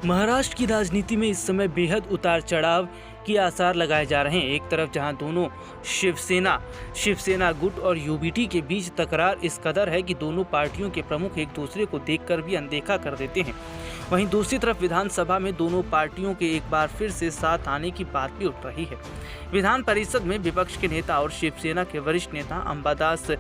महाराष्ट्र की राजनीति में इस समय बेहद उतार चढ़ाव के आसार लगाए जा रहे हैं। एक तरफ जहां दोनों शिवसेना गुट और यूबीटी के बीच तकरार इस कदर है कि दोनों पार्टियों के प्रमुख एक दूसरे को देखकर भी अनदेखा कर देते हैं, वहीं दूसरी तरफ विधानसभा में दोनों पार्टियों के एक बार फिर से साथ आने की बात भी उठ रही है। विधान परिषद में विपक्ष के नेता और शिवसेना के वरिष्ठ नेता अंबादास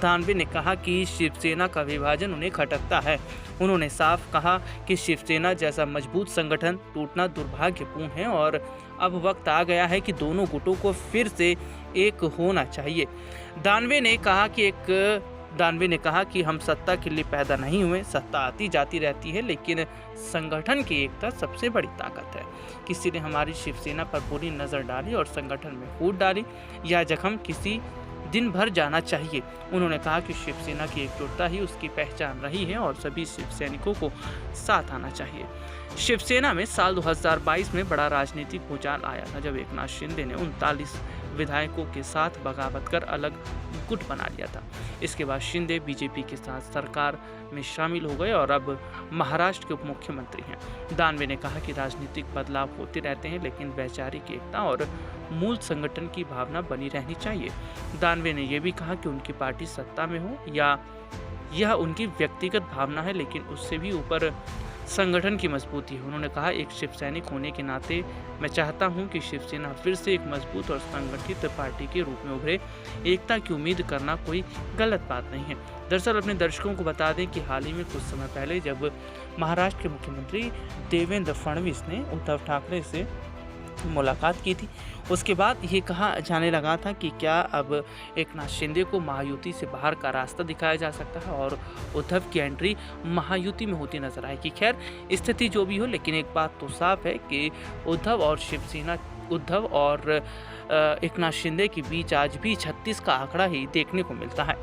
दानवे ने कहा कि शिवसेना का विभाजन उन्हें खटकता है। उन्होंने साफ कहा कि शिवसेना जैसा मजबूत संगठन टूटना दुर्भाग्यपूर्ण है और अब वक्त आ गया है कि दोनों गुटों को फिर से एक होना चाहिए। दानवे ने कहा कि हम सत्ता के लिए पैदा नहीं हुए, सत्ता आती जाती रहती है, लेकिन संगठन की एकता सबसे बड़ी ताकत है। किसी ने हमारी शिवसेना पर बुरी नज़र डाली और संगठन में फूट डाली या जख्म किसी दिन भर जाना चाहिए। उन्होंने कहा कि शिवसेना की एकजुटता ही उसकी पहचान रही है और सभी शिव सैनिकों को साथ आना चाहिए। शिवसेना में साल 2022 में बड़ा राजनीतिक भूचाल आया था, जब एकनाथ शिंदे ने 39 विधायकों के साथ बगावत कर अलग गुट बना लिया था। इसके बाद शिंदे बीजेपी के साथ सरकार में शामिल हो गए और अब महाराष्ट्र के उप मुख्यमंत्री हैं। दानवे ने कहा कि राजनीतिक बदलाव होते रहते हैं, लेकिन वैचारिक एकता और मूल संगठन की भावना बनी रहनी चाहिए। दानवे ने यह भी कहा कि उनकी पार्टी सत्ता में हो या यह उनकी व्यक्तिगत भावना है, लेकिन उससे भी ऊपर संगठन की मजबूती है। उन्होंने कहा, एक शिव सैनिक होने के नाते मैं चाहता हूं कि शिवसेना फिर से एक मजबूत और संगठित पार्टी के रूप में उभरे। एकता की उम्मीद करना कोई गलत बात नहीं है। दरअसल अपने दर्शकों को बता दें कि हाल ही में कुछ समय पहले जब महाराष्ट्र के मुख्यमंत्री देवेंद्र फडणवीस ने उद्धव ठाकरे से मुलाकात की थी, उसके बाद ये कहा जाने लगा था कि क्या अब एकनाथ शिंदे को महायुति से बाहर का रास्ता दिखाया जा सकता है और उद्धव की एंट्री महायुति में होती नजर आएगी। खैर, स्थिति जो भी हो, लेकिन एक बात तो साफ है कि उद्धव और एकनाथ शिंदे के बीच आज भी 36 का आंकड़ा ही देखने को मिलता है।